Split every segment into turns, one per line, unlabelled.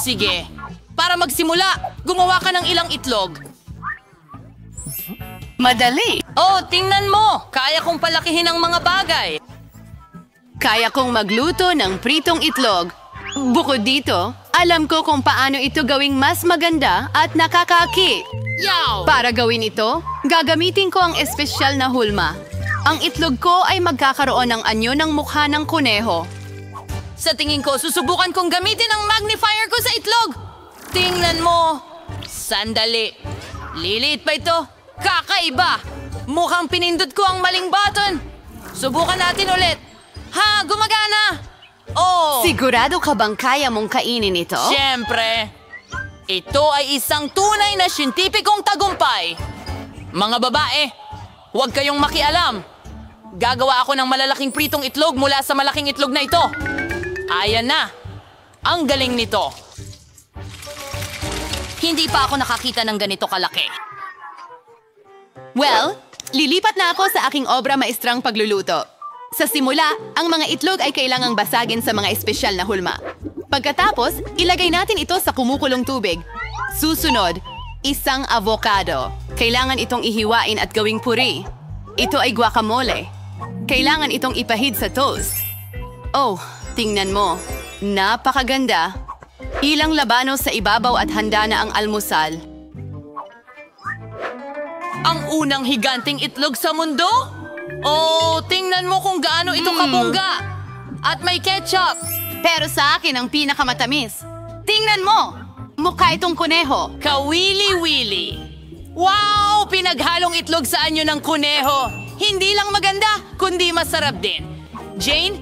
Sige. Para magsimula, gumawa ka ng ilang itlog.
Madali.
Oh, tingnan mo! Kaya kong palakihin ang mga bagay.
Kaya kong magluto ng pritong itlog. Bukod dito, alam ko kung paano ito gawing mas maganda at nakakaaki.
Yaw!
Para gawin ito, gagamitin ko ang espesyal na hulma. Ang itlog ko ay magkakaroon ng anyo ng mukha ng kuneho.
Sa tingin ko, susubukan kong gamitin ang magnifier ko sa itlog. Tingnan mo. Sandali. Liliit pa ito. Kakaiba. Mukhang pinindot ko ang maling button. Subukan natin ulit. Ha, gumagana. Oh,
Sigurado ka bang kaya mong kainin ito?
siyempre. Ito ay isang tunay na siyentipikong tagumpay. Mga babae, huwag kayong makialam. Gagawa ako ng malalaking pritong itlog mula sa malaking itlog na ito. Ayan na. Ang galing nito. Hindi pa ako nakakita ng ganito kalaki.
Well, lilipat na ako sa aking obra maestrang pagluluto. Sa simula, ang mga itlog ay kailangang basagin sa mga espesyal na hulma. Pagkatapos, ilagay natin ito sa kumukulong tubig. Susunod, isang avocado. Kailangan itong ihiwain at gawing puri. Ito ay guacamole. Kailangan itong ipahid sa toast. Oh, tingnan mo. Napakaganda. Ilang labanos sa ibabaw at handa na ang almusal.
Ang unang higanting itlog sa mundo? Oh, tingnan mo kung gaano ito kabongga. At may ketchup.
Pero sa akin ang pinakamatamis. Tingnan mo! Mukha itong kuneho.
Kawili-wili. Wow! Pinaghalong itlog sa anyo ng kuneho. Hindi lang maganda, kundi masarap din. Jane,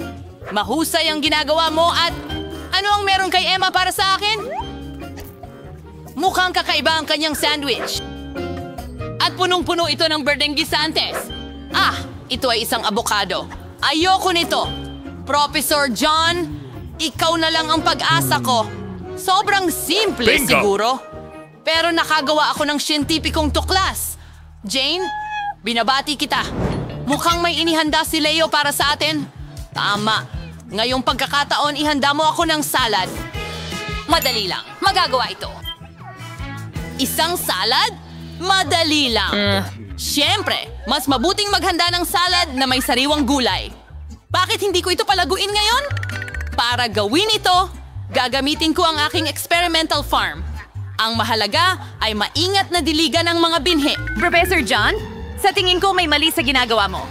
mahusay ang ginagawa mo at ano ang meron kay Emma para sa akin? Mukhang kakaiba ang kanyang sandwich. At punong-puno ito ng berdeng gisantes. Ah, ito ay isang abokado. Ayoko nito. Professor John, ikaw na lang ang pag-asa ko. Sobrang simple siguro. Pero nakagawa ako ng siyentipikong tuklas. Jane, binabati kita. Mukhang may inihanda si Leo para sa atin. Tama. Ngayong pagkakataon, ihanda mo ako ng salad. Madali lang. Magagawa ito. Isang salad? Madali lang. Siyempre, mas mabuting maghanda ng salad na may sariwang gulay. Bakit hindi ko ito palaguin ngayon? Para gawin ito, gagamitin ko ang aking experimental farm. Ang mahalaga ay maingat na diligan ng mga binhi.
Professor John, sa tingin ko may mali sa ginagawa mo.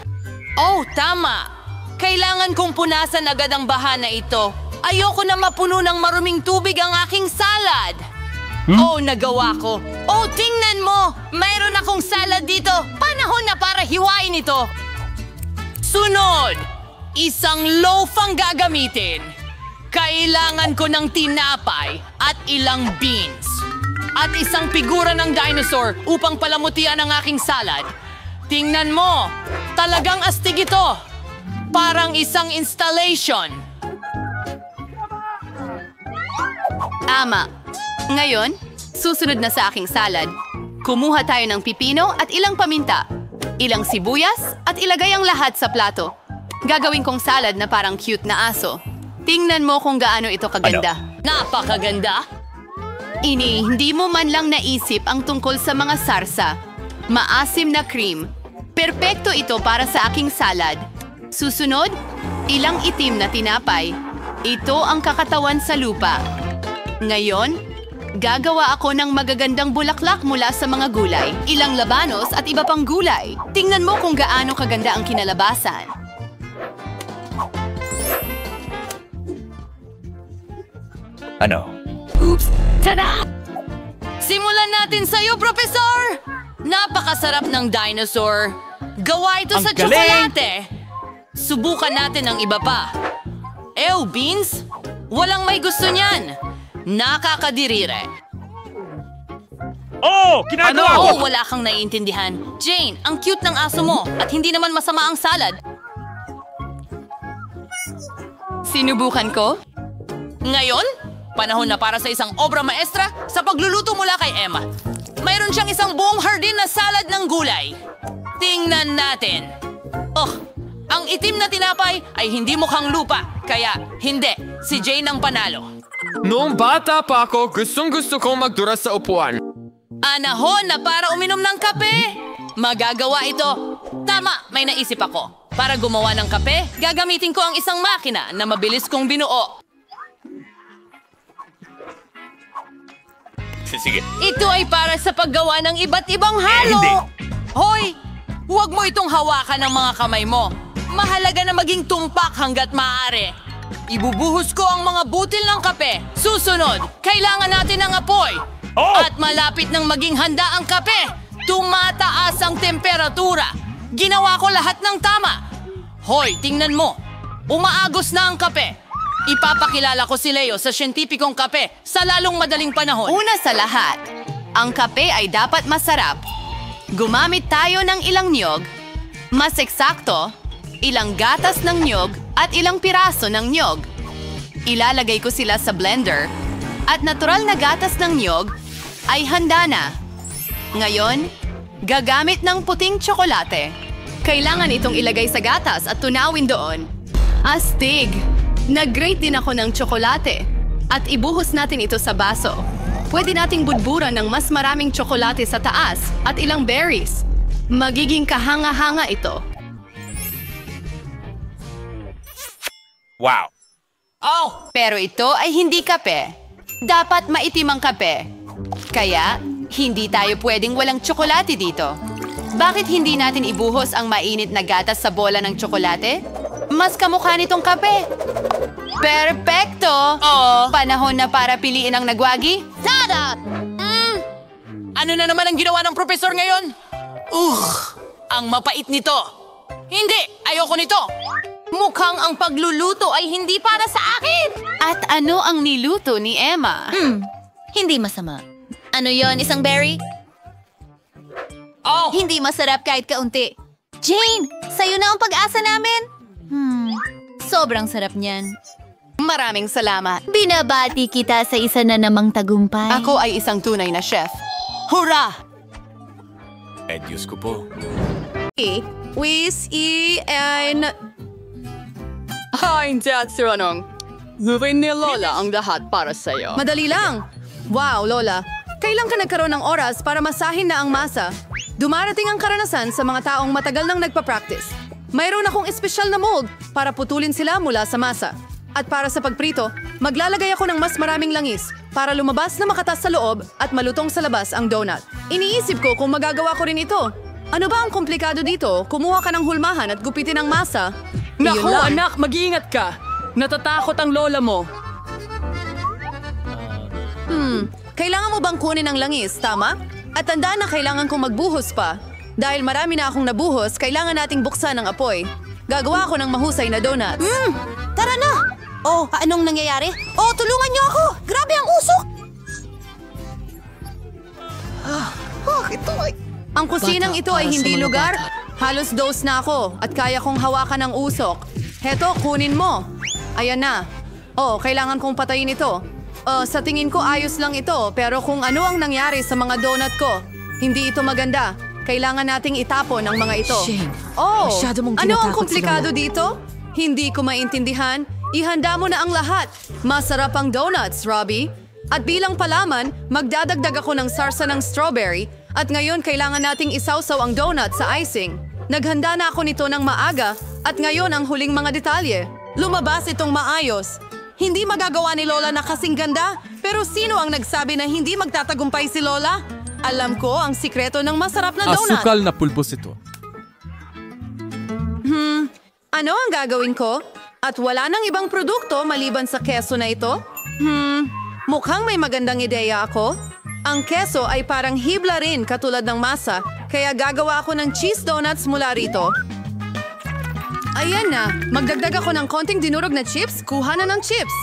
Oh, tama. Kailangan kong punasan agad ang baha na ito. Ayoko na mapuno ng maruming tubig ang aking salad. Oh, nagawa ko. Oh, tingnan mo! Mayroon akong salad dito. Panahon na para hiwain ito. Sunod! Isang loaf ang gagamitin. Kailangan ko ng tinapay at ilang beans. At isang figura ng dinosaur upang palamutian ang aking salad. Tingnan mo! Talagang astig ito. Parang isang installation.
Tama. Ngayon, susunod na sa aking salad. Kumuha tayo ng pipino at ilang paminta, ilang sibuyas at ilagay ang lahat sa plato. Gagawin kong salad na parang cute na aso. Tingnan mo kung gaano ito kaganda.
Napakaganda.
Hindi mo man lang naisip ang tungkol sa mga sarsa. Maasim na cream. Perpekto ito para sa aking salad. Susunod, ilang itim na tinapay. Ito ang kakatawan sa lupa. Ngayon, gagawa ako ng magagandang bulaklak mula sa mga gulay, ilang labanos at iba pang gulay. Tingnan mo kung gaano kaganda ang kinalabasan.
Ano?
Oops! Tada!
Simulan natin sa'yo, Professor! Napakasarap ng dinosaur. Gawa ito
Ang
sa
galing!
tsokolate. Subukan natin ang iba pa. Ew, beans? Walang may gusto niyan. Nakakadirire.
Oh! Ginagawa ko!
Oh, wala kang naiintindihan. Jane, ang cute ng aso mo at hindi naman masama ang salad.
Sinubukan ko?
Ngayon, panahon na para sa isang obra maestra sa pagluluto mula kay Emma. Mayroon siyang isang buong hardin na salad ng gulay. Tingnan natin. Oh, ang itim na tinapay ay hindi mukhang lupa, kaya hindi, si Jane ang panalo.
Noong bata pa ako, gustong-gusto kong magdura sa upuan.
Anahon na para uminom ng kape. Magagawa ito. Tama, may naisip ako. Para gumawa ng kape, gagamitin ko ang isang makina na mabilis kong binuo.
Sige.
Ito ay para sa paggawa ng iba't ibang halo.
hindi.
Hoy, huwag mo itong hawakan ng mga kamay mo. Mahalaga na maging tumpak hanggat maaari. Ibubuhos ko ang mga butil ng kape. Susunod, kailangan natin ng apoy.
Oh!
At malapit nang maging handa ang kape, tumataas ang temperatura. Ginawa ko lahat ng tama. Hoy, tingnan mo. Umaagos na ang kape. Ipapakilala ko si Leo sa siyentipikong kape sa lalong madaling panahon.
Una sa lahat, ang kape ay dapat masarap. Gumamit tayo ng ilang niyog, mas eksakto, ilang gatas ng niyog at ilang piraso ng niyog. Ilalagay ko sila sa blender at natural na gatas ng niyog ay handa na. Ngayon, gagamit ng puting tsokolate. Kailangan itong ilagay sa gatas at tunawin doon. Astig! Nag-grate din ako ng tsokolate at ibuhos natin ito sa baso. Pwede nating budburan ng mas maraming tsokolate sa taas at ilang berries. Magiging kahanga-hanga ito.
Wow.
Oh,
Pero ito ay hindi kape. Dapat maitim ang kape. Kaya, hindi tayo pwedeng walang tsokolate dito. Bakit hindi natin ibuhos ang mainit na gatas sa bola ng tsokolate? Mas kamukha nitong kape. Perpekto!
Oo.
Panahon na para piliin ang nagwagi?
tada! Ano na naman ang ginawa ng profesor ngayon? Ang mapait nito. Hindi, ayoko nito. Mukhang ang pagluluto ay hindi para sa akin.
At ano ang niluto ni Emma?
Hindi masama. Ano yon, isang berry?
Oh,
Hindi masarap kahit kaunti. Jane, sa'yo na ang pag-asa namin. Sobrang sarap niyan.
Maraming salamat.
Binabati kita sa isa na namang tagumpay.
Ako ay isang tunay na chef. Hurra!
Diyos ko po.
Hindi at siranong. Gawin ni Lola ang lahat para sa'yo.
Madali lang. Wow, Lola. Kailan ka nagkaroon ng oras para masahin na ang masa? Dumarating ang karanasan sa mga taong matagal nang nagpa-practice. Mayroon akong espesyal na mold para putulin sila mula sa masa. At para sa pagprito, maglalagay ako ng mas maraming langis para lumabas na makatas sa loob at malutong sa labas ang donut. Iniisip ko kung magagawa ko rin ito. Ano ba ang komplikado dito? Kumuha ka ng hulmahan at gupitin ang masa. Iyon
Naku,
lang.
anak, mag-iingat ka. Natatakot ang lola mo.
Kailangan mo bang kunin ang langis, tama? At tandaan na kailangan kong magbuhos pa. Dahil marami na akong nabuhos, kailangan nating buksan ang apoy. Gagawa ako ng mahusay na donuts.
Tara na! Oh, anong nangyayari? Oh, tulungan niyo ako! Grabe ang usok!
Ang kusinang ito ay hindi lugar. Halos dose na ako at kaya kong hawakan ang usok. Heto, kunin mo. Ayan na. Oh, kailangan kong patayin ito. Sa tingin ko ayos lang ito, pero kung ano ang nangyari sa mga donut ko, hindi ito maganda. Kailangan nating itapon ang mga ito. Oh, ano ang komplikado dito? Hindi ko maintindihan. Ihanda mo na ang lahat. Masarap ang donuts, Robbie. At bilang palaman, magdadagdag ako ng sarsa ng strawberry at ngayon kailangan nating isawsaw ang donut sa icing. Naghanda na ako nito ng maaga at ngayon ang huling mga detalye. Lumabas itong maayos. Hindi magagawa ni Lola na kasing ganda, pero sino ang nagsabi na hindi magtatagumpay si Lola? Alam ko ang sikreto ng masarap na donut.
Asukal na pulbos ito.
Ano ang gagawin ko? At wala nang ibang produkto maliban sa keso na ito? Mukhang may magandang ideya ako. Ang keso ay parang hibla rin katulad ng masa, kaya gagawa ako ng cheese donuts mula rito. Ayan na, magdagdag ako ng konting dinurog na chips, kuha na ng chips.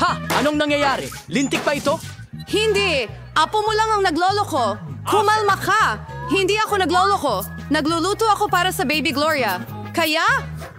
Ha! Anong nangyayari? Lintik pa ito?
Hindi! Apo mo lang ang nagloloko. Kumalma ka! Hindi ako nagloloko. Nagluluto ako para sa Baby Gloria. Kaya,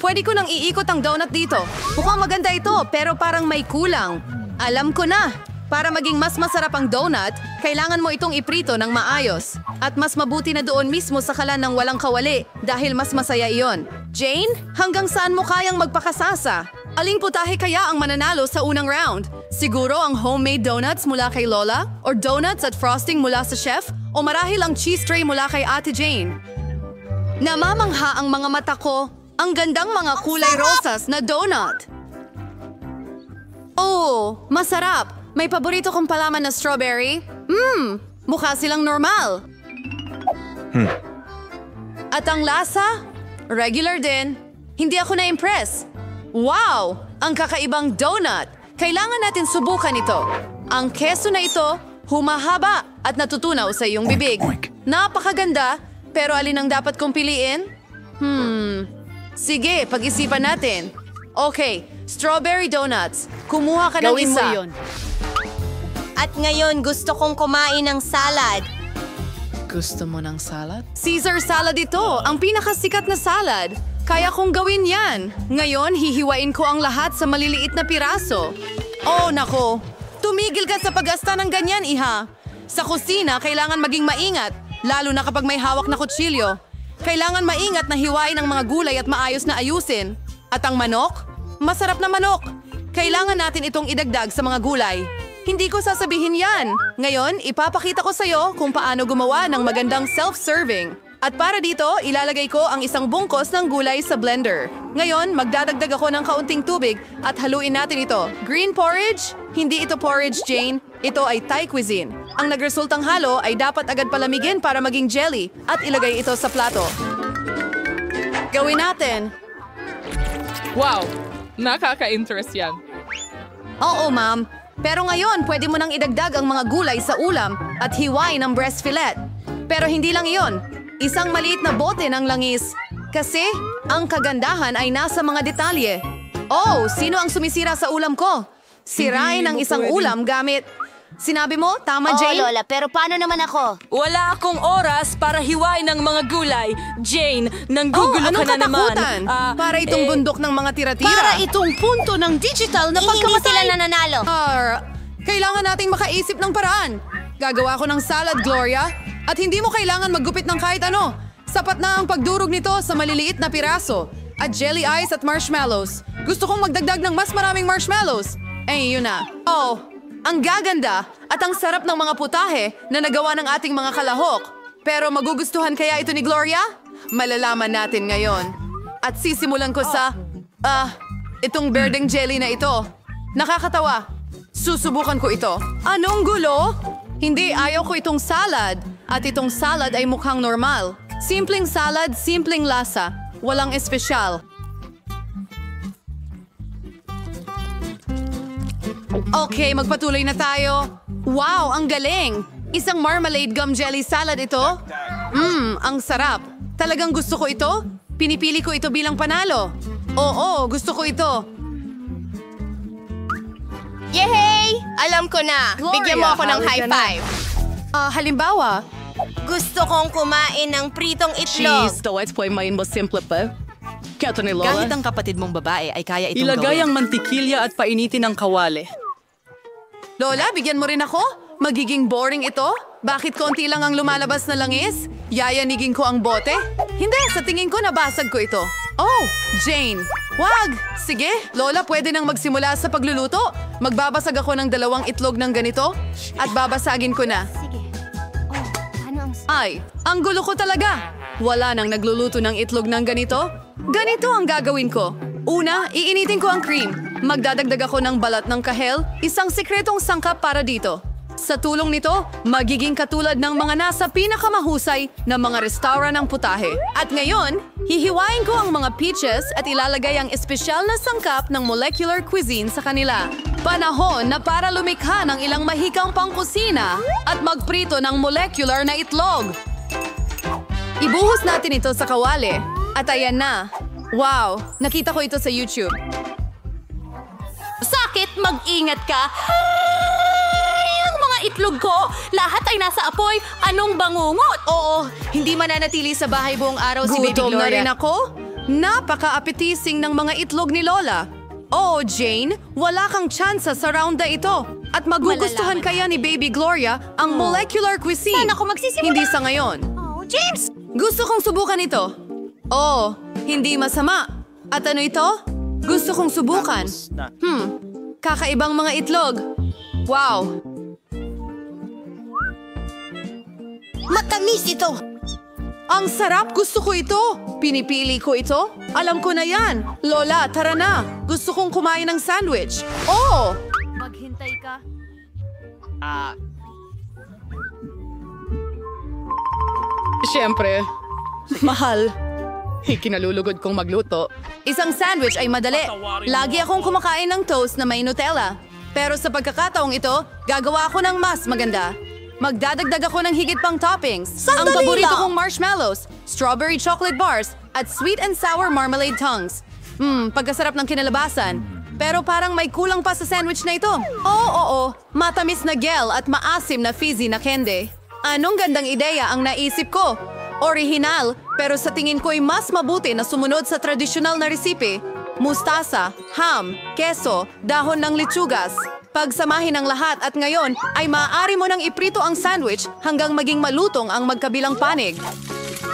pwede ko nang iikot ang donut dito. Mukhang maganda ito, pero parang may kulang. Alam ko na! Para maging mas masarap ang donut, kailangan mo itong iprito ng maayos. At mas mabuti na doon mismo sa kalan ng walang kawali dahil mas masaya iyon. Jane, hanggang saan mo kayang magpakasasa? Aling putahe kaya ang mananalo sa unang round? Siguro ang homemade donuts mula kay Lola? Or donuts at frosting mula sa chef? O marahil ang cheese tray mula kay Ate Jane? Namamangha ang mga mata ko. Ang gandang mga kulay rosas na donut. Oh, masarap. May paborito kong palaman na strawberry. Mukha silang normal. At ang lasa? Regular din. Hindi ako na-impress. Wow! Ang kakaibang donut. Kailangan natin subukan ito. Ang keso na ito, humahaba at natutunaw sa iyong bibig. Napakaganda, pero alin ang dapat kong piliin? Sige, pag-isipan natin. Okay, strawberry donuts. Kumuha ka ng
Gawin mo
isa.
yun.
At ngayon gusto kong kumain ng salad.
Gusto mo ng salad?
Caesar salad ito, ang pinakasikat na salad. Kaya kong gawin yan. Ngayon, hihiwain ko ang lahat sa maliliit na piraso. Oh, nako. Tumigil ka sa paggasta ng ganyan, iha. Sa kusina, kailangan maging maingat, lalo na kapag may hawak na kutsilyo. Kailangan maingat na hiwain ang mga gulay at maayos na ayusin. At ang manok? Masarap na manok. Kailangan natin itong idagdag sa mga gulay. Hindi ko sasabihin yan. Ngayon, ipapakita ko sa'yo kung paano gumawa ng magandang self-serving. At para dito, ilalagay ko ang isang bungkos ng gulay sa blender. Ngayon, magdadagdag ako ng kaunting tubig at haluin natin ito. Green porridge? Hindi ito porridge, Jane. Ito ay Thai cuisine. Ang nagresultang halo ay dapat agad palamigin para maging jelly at ilagay ito sa plato. Gawin natin.
Wow! Nakaka-interest yan.
Oo, ma'am. Pero ngayon, pwede mo nang idagdag ang mga gulay sa ulam at hiwain ang breast fillet. Pero hindi lang iyon. Isang maliit na bote ng langis. Kasi, ang kagandahan ay nasa mga detalye. Oh, sino ang sumisira sa ulam ko? Sirain ang isang ulam gamit... Sinabi mo? Tama, Jane?
Lola, pero paano naman ako?
Wala akong oras para hiwain ng mga gulay. Jane, nanggugulo
anong
ka na naman.
katakutan? Para itong bundok ng mga tira-tira.
Para itong punto ng digital na
Hindi sila
pagkamatay.
nananalo.
Kailangan nating makaisip ng paraan. Gagawa ko ng salad, Gloria. At hindi mo kailangan maggupit ng kahit ano. Sapat na ang pagdurog nito sa maliliit na piraso. At jelly ice at marshmallows. Gusto kong magdagdag ng mas maraming marshmallows. Yun na. Oh, ang gaganda at ang sarap ng mga putahe na nagawa ng ating mga kalahok. Pero magugustuhan kaya ito ni Gloria? Malalaman natin ngayon. At sisimulan ko sa... itong berdeng jelly na ito. Nakakatawa. Susubukan ko ito. Anong gulo? Hindi, ayaw ko itong salad. At itong salad ay mukhang normal. Simpleng salad, simpleng lasa. Walang espesyal. Okay, magpatuloy na tayo. Wow, ang galing! Isang marmalade gum jelly salad ito. Ang sarap. Talagang gusto ko ito. Pinipili ko ito bilang panalo. Oo, gusto ko ito.
Yehey! Alam ko na.
Gloria,
Bigyan mo ako ng
halika
high
na.
five.
Halimbawa,
Gusto kong kumain ng pritong itlog.
Kahit ang kapatid mong babae ay kaya itong
Ilagay
gawin.
ang mantikilya at painitin ang kawali.
Lola, bigyan mo rin ako? Magiging boring ito? Bakit konti lang ang lumalabas na langis? Yayanigin ko ang bote? Hindi, sa tingin ko nabasag ko ito. Oh, Jane. Wag! Sige, Lola, pwede nang magsimula sa pagluluto. Magbabasag ako ng 2 itlog ng ganito at babasagin ko na.
Sige. Oh, ano ang...
Ay, ang gulo ko talaga. Wala nang nagluluto ng itlog ng ganito. Ganito ang gagawin ko. Una, iinitin ko ang cream. Magdadagdag ako ng balat ng kahel, isang sikretong sangkap para dito. Sa tulong nito, magiging katulad ng mga nasa pinakamahusay na mga restaurant ng putahe. At ngayon, hihiwain ko ang mga peaches at ilalagay ang espesyal na sangkap ng molecular cuisine sa kanila. Panahon na para lumikha ng ilang mahikang pangkusina at magprito ng molecular na itlog. Ibuhos natin ito sa kawali. At ayan na. Wow, nakita ko ito sa YouTube.
Sakit, mag-ingat ka. Ay, ang mga itlog ko, lahat ay nasa apoy. Anong bangungot?
Oo, hindi mananatili sa bahay buong araw si Baby
Gutom
Gloria.
na rin
ako? Napaka-appetizing ng mga itlog ni Lola. Oh, Jane, wala kang tsansa sa round na ito. At magugustuhan kaya ni Baby Gloria ang molecular cuisine.
Saan ako magsisimula?
Hindi sa ngayon.
Oh, James!
Gusto kong subukan ito. Oh, hindi masama. At ano ito? Gusto kong subukan. Kakaibang mga itlog. Wow!
Matamis ito!
Ang sarap! Gusto ko ito! Pinipili ko ito? Alam ko na yan! Lola, tara na! Gusto kong kumain ng sandwich. Oh!
Maghintay ka.
Siyempre. Mahal. Ikinalulugod kong magluto.
Isang sandwich ay madali. Lagi akong kumakain ng toast na may Nutella. Pero sa pagkakataong ito, gagawa ako ng mas maganda. Magdadagdag ako ng higit pang toppings. Ang paborito kong marshmallows, strawberry chocolate bars, at sweet and sour marmalade tongues. Pagkasarap ng kinalabasan. Pero parang may kulang pa sa sandwich na ito. Oo, matamis na gel at maasim na fizzy na candy. Anong gandang ideya ang naisip ko? Orihinal, pero sa tingin ko'y mas mabuti na sumunod sa tradisyonal na resipe. Mustasa, ham, keso, dahon ng litsugas. Pagsamahin ang lahat at ngayon ay maaari mo nang iprito ang sandwich hanggang maging malutong ang magkabilang panig.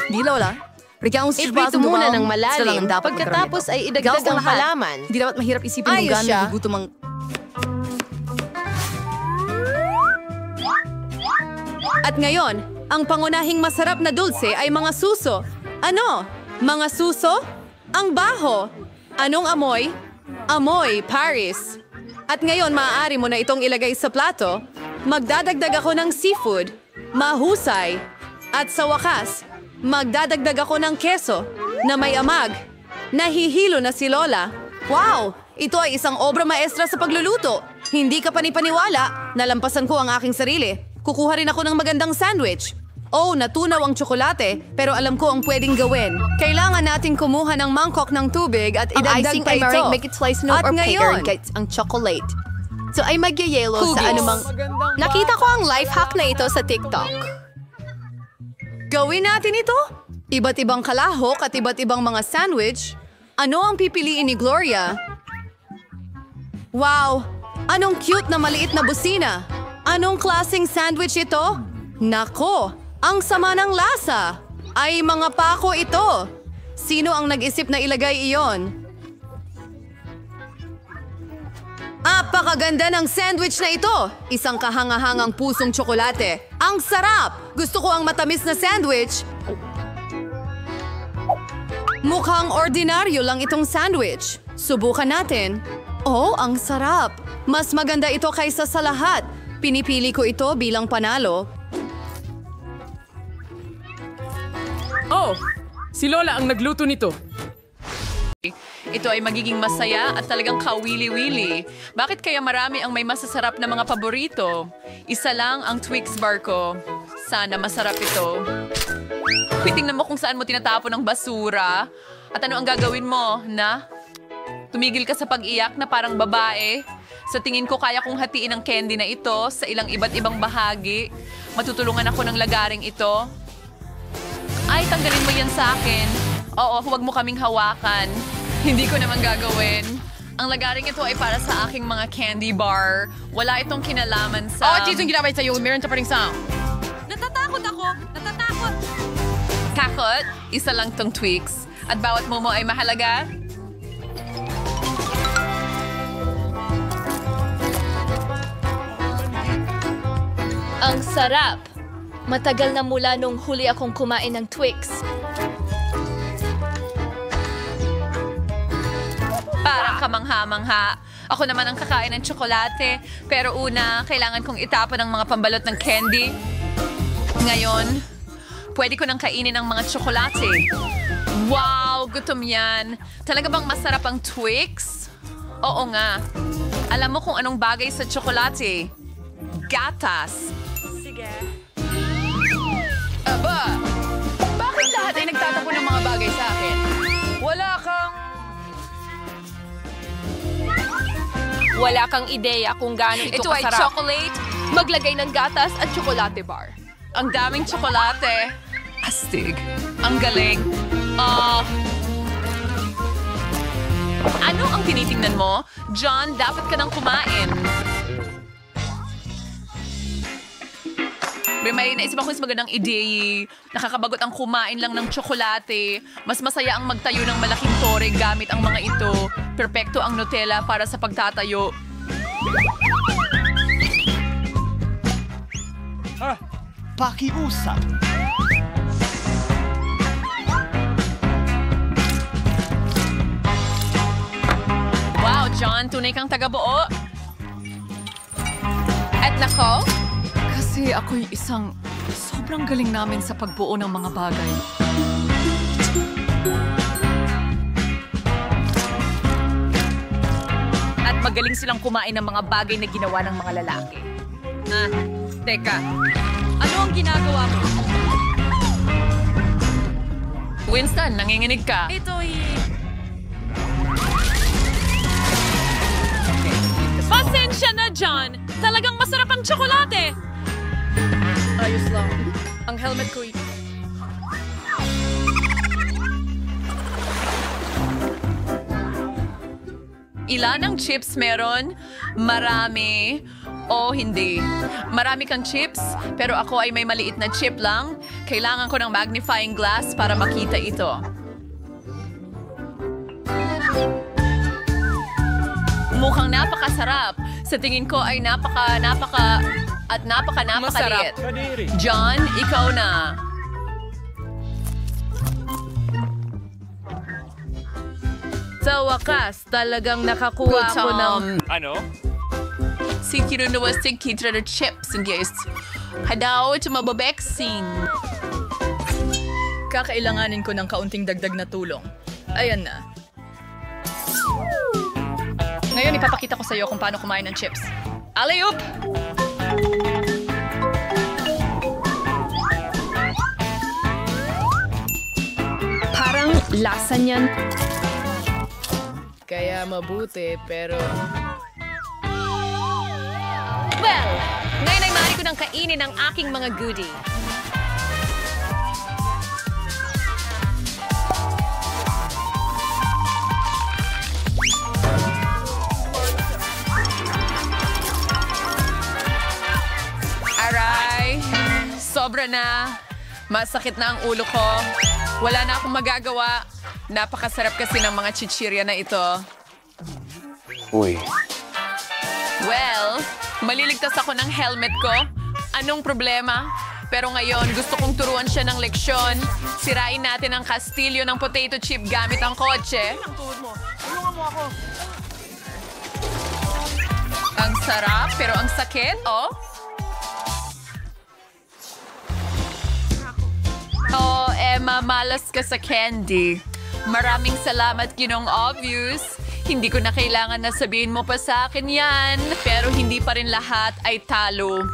Di, Lola.
Iprito muna ng malalim. Pagkatapos ay idagdag ang halaman.
Hindi dapat mahirap isipin kung
Ayos
gaano
siya.
nagugutom ang...
At ngayon, ang pangunahing masarap na dulce ay mga suso. Ano? Mga suso? Ang baho. Anong amoy? Amoy, Paris. At ngayon, maaari mo na itong ilagay sa plato. Magdadagdag ako ng seafood. Mahusay. At sa wakas, magdadagdag ako ng keso na may amag. Nahihilo na si Lola. Wow! Ito ay isang obra maestra sa pagluluto. Hindi ka panipaniwala. Nalampasan ko ang aking sarili. Kukuha rin ako ng magandang sandwich. Oh, natunaw ang tsokolate, pero alam ko ang pwedeng gawin. Kailangan nating kumuha ng mangkok ng tubig at
Ang
idagdag
icing
pa
ay
ito.
make it slice note
At
or
ngayon,
paper gets ang chocolate. So ay magyayelo sa
Cookies.
anumang... Nakita ko ang life hack na ito sa TikTok.
gawin natin ito. Iba't ibang kalahok at iba't ibang mga sandwich. Ano ang pipiliin ni Gloria? Wow! Anong cute na maliit na busina. Anong klaseng sandwich ito? Nako! Ang sama ng lasa! Ay mga pako ito! Sino ang nag-isip na ilagay iyon? Apakaganda ng sandwich na ito! Isang kahangahangang pusong tsokolate. Ang sarap! Gusto ko ang matamis na sandwich. Mukhang ordinaryo lang itong sandwich. Subukan natin. Oh, ang sarap! Mas maganda ito kaysa sa lahat. Pinipili ko ito bilang panalo.
Oh, si Lola ang nagluto nito.
Ito ay magiging masaya at talagang kawili-wili. Bakit kaya marami ang may masasarap na mga paborito? Isa lang ang Twix bar ko. Sana masarap ito. Tingnan mo kung saan mo tinatapon ang basura. At ano ang gagawin mo, na? Tumigil ka sa pag-iyak na parang babae. Sa tingin ko kaya kong hatiin ang candy na ito sa ilang iba't ibang bahagi. Matutulungan ako ng lagaring ito. Ay, tanggalin mo yan sa akin. Oo, huwag mo kaming hawakan. Hindi ko naman gagawin. Ang lagaring ito ay para sa aking mga candy bar. Wala itong kinalaman sa...
yung ginaway sa'yo. Meron ka pa rin sound.
Natatakot ako! Natatakot! Kakot, isa lang tong Twix. At bawat momo ay mahalaga.
Ang sarap! Matagal na mula nung huli akong kumain ng Twix.
Parang kamangha-mangha. Ako naman ang kakain ng tsokolate. Pero una, kailangan kong itapon ang mga pambalot ng candy. Ngayon, pwede ko nang kainin ang mga tsokolate. Wow! Gutom yan. Talaga bang masarap ang Twix? Oo nga. Alam mo kung anong bagay sa tsokolate? Gatas. Sige.
Aba! Bakit lahat ay nagtatapon ng mga bagay sa akin? Wala kang ideya kung gaano ito
Ito ay
kasarap.
chocolate.
Maglagay ng gatas at tsokolate bar.
Ang daming tsokolate. Astig. Ang galing. Ano ang tinitingnan mo? John, dapat ka nang kumain. May naisip ako mas magandang ideya. Nakakabagot ang kumain lang ng tsokolate. Mas masaya ang magtayo ng malaking tore gamit ang mga ito. Perpekto ang Nutella para sa pagtatayo.
Pakiusap.
Wow, John, tunay kang taga-buo. At nako, kasi ako'y sobrang galing namin sa pagbuo ng mga bagay. At magaling silang kumain ng mga bagay na ginawa ng mga lalaki. Teka, ano ang ginagawa mo? Winston, nanginginig ka. Pasensya na, John. Talagang masarap ang tsokolate.
Ayos lang. Ang helmet ko
Ilan ang chips meron? Marami. O hindi. Marami kang chips, pero ako ay may maliit na chip lang. Kailangan ko ng magnifying glass para makita ito. Mukhang napakasarap. Sa tingin ko ay napakaliit. John, ikaw na.
Sa wakas, talagang nakakuha ako ng...
Ano?
Si kinunuwastig kitra na chips and guys. Hadaw, tumababeksin.
Kakailanganin ko ng kaunting dagdag na tulong. Ayan na. Ngayon, ipapakita ko sa iyo kung paano kumain ng chips. Alley-oop! Parang lasa niyan. Kaya mabuti, pero...
Well, ngayon ay maaari ko nang kainin ang aking mga goodie.
Aray, sobra na. Masakit na ang ulo ko. Wala na akong magagawa. Napakasarap kasi ng mga chichirya na ito.
Uy.
Well, maliligtas ako ng helmet ko. Anong problema? Pero ngayon, gusto kong turuan siya ng leksyon. Sirain natin ang kastilyo ng potato chip gamit ang kotse. Ang sarap, pero ang sakit, oh. Oh, Emma, malas ka sa candy. Maraming salamat, Ginong Obvious. Hindi ko na kailangan na sabihin mo pa sa akin yan. Pero hindi pa rin lahat ay talo.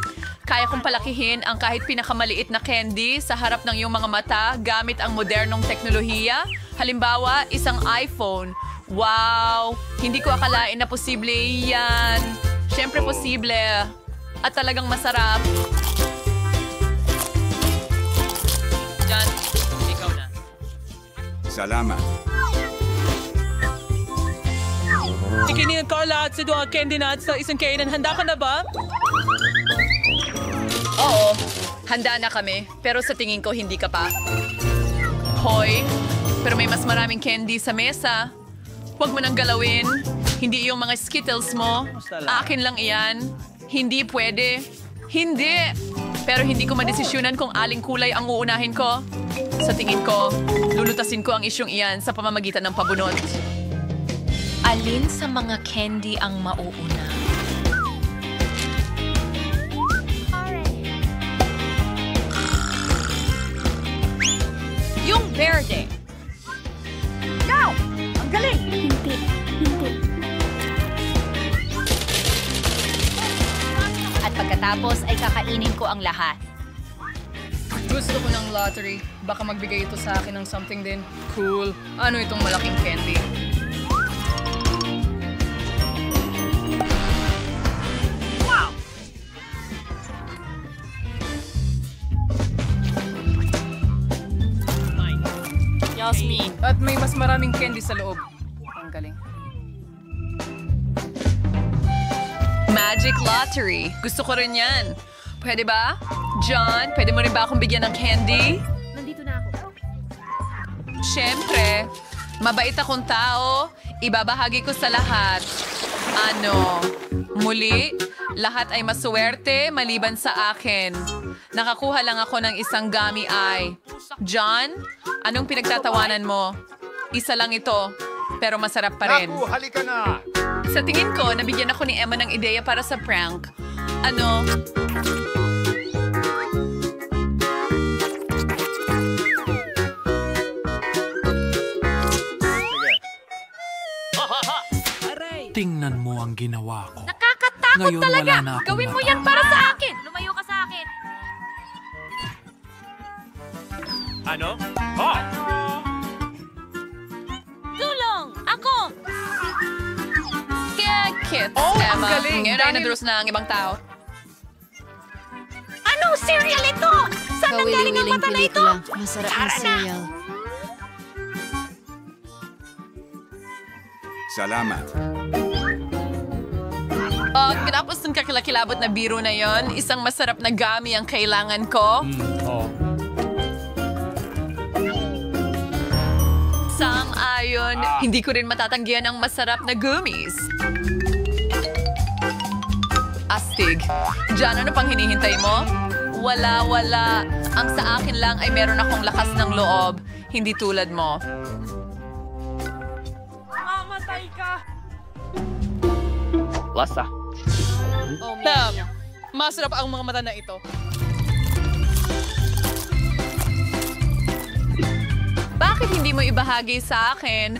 Kaya kong palakihin ang kahit pinakamaliit na candy sa harap ng iyong mga mata gamit ang modernong teknolohiya. Halimbawa, isang iPhone. Wow! Hindi ko akalain na posible yan. Siyempre posible. At talagang masarap. John, ikaw na.
Salamat.
Ikinin ko lahat sa duwag candy nuts sa isang kainan. Handa ka na ba?
Oo, handa na kami. Pero sa tingin ko, hindi ka pa. Hoy, pero may mas maraming candy sa mesa. Huwag mo nang galawin. Hindi yung mga Skittles mo. Akin lang iyan. Hindi pwede. Hindi. Pero hindi ko madesisyonan kung aling kulay ang uunahin ko. Sa tingin ko, lulutasin ko ang isyong iyan sa pamamagitan ng pabunot.
Alin sa mga candy ang mauuna?
Yung verde.
No! Ang galing! Hindi. At pagkatapos ay kakainin ko ang lahat.
Gusto ko ng lottery. Baka magbigay ito sa akin ng something din. Cool. Ano itong malaking candy?
Wow! Yasmin.
At may mas maraming candy sa loob. Ang galing.
Magic Lottery. Gusto ko rin yan. Pwede ba? John, pwede mo rin ba akong bigyan ng candy?
Nandito na ako.
Siyempre, mabait akong tao. Ibabahagi ko sa lahat. Muli, lahat ay maswerte maliban sa akin. Nakakuha lang ako ng isang gummy eye. John, anong pinagtatawanan mo? Isa lang ito, pero masarap pa rin.
halika na!
Sa tingin ko, nabigyan ako ni Emma ng ideya para sa prank.
Tingnan mo ang ginawa ko.
Nakakatakot
Ngayon
talaga!
wala na akong
Gawin mo
mata.
yan para sa akin! Lumayo ka sa akin!
Ano?
Tulong! Ako!
Kaya kits,
Oh, ang
Emma.
galing.
Ngayon ay
Dahil-
naduros na ang ibang tao.
Anong cereal ito? Saan ang galing ang mata na ito?
Masarap na cereal.
Salamat.
Tapos ng kakilakilabot na biro na yon, isang masarap na gummy ang kailangan ko. Sang-ayon, hindi ko rin matatanggihan ang masarap na gummies. Astig. Diyan, ano pang hinihintay mo? Wala. Ang sa akin lang ay meron akong lakas ng loob. Hindi tulad mo.
Mamatay ka!
Masarap ang mga mata na ito.
Bakit hindi mo ibahagi sa akin?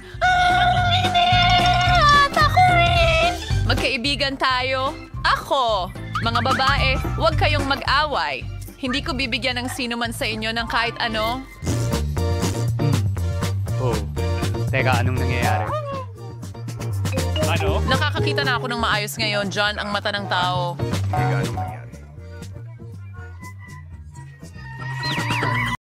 Ako rin!
Magkaibigan tayo. Ako, mga babae, huwag kayong mag-away. Hindi ko bibigyan ng sino man sa inyo ng kahit ano.
Teka, anong nangyayari?
Nakakakita na ako ng maayos ngayon, John, ang mata ng tao.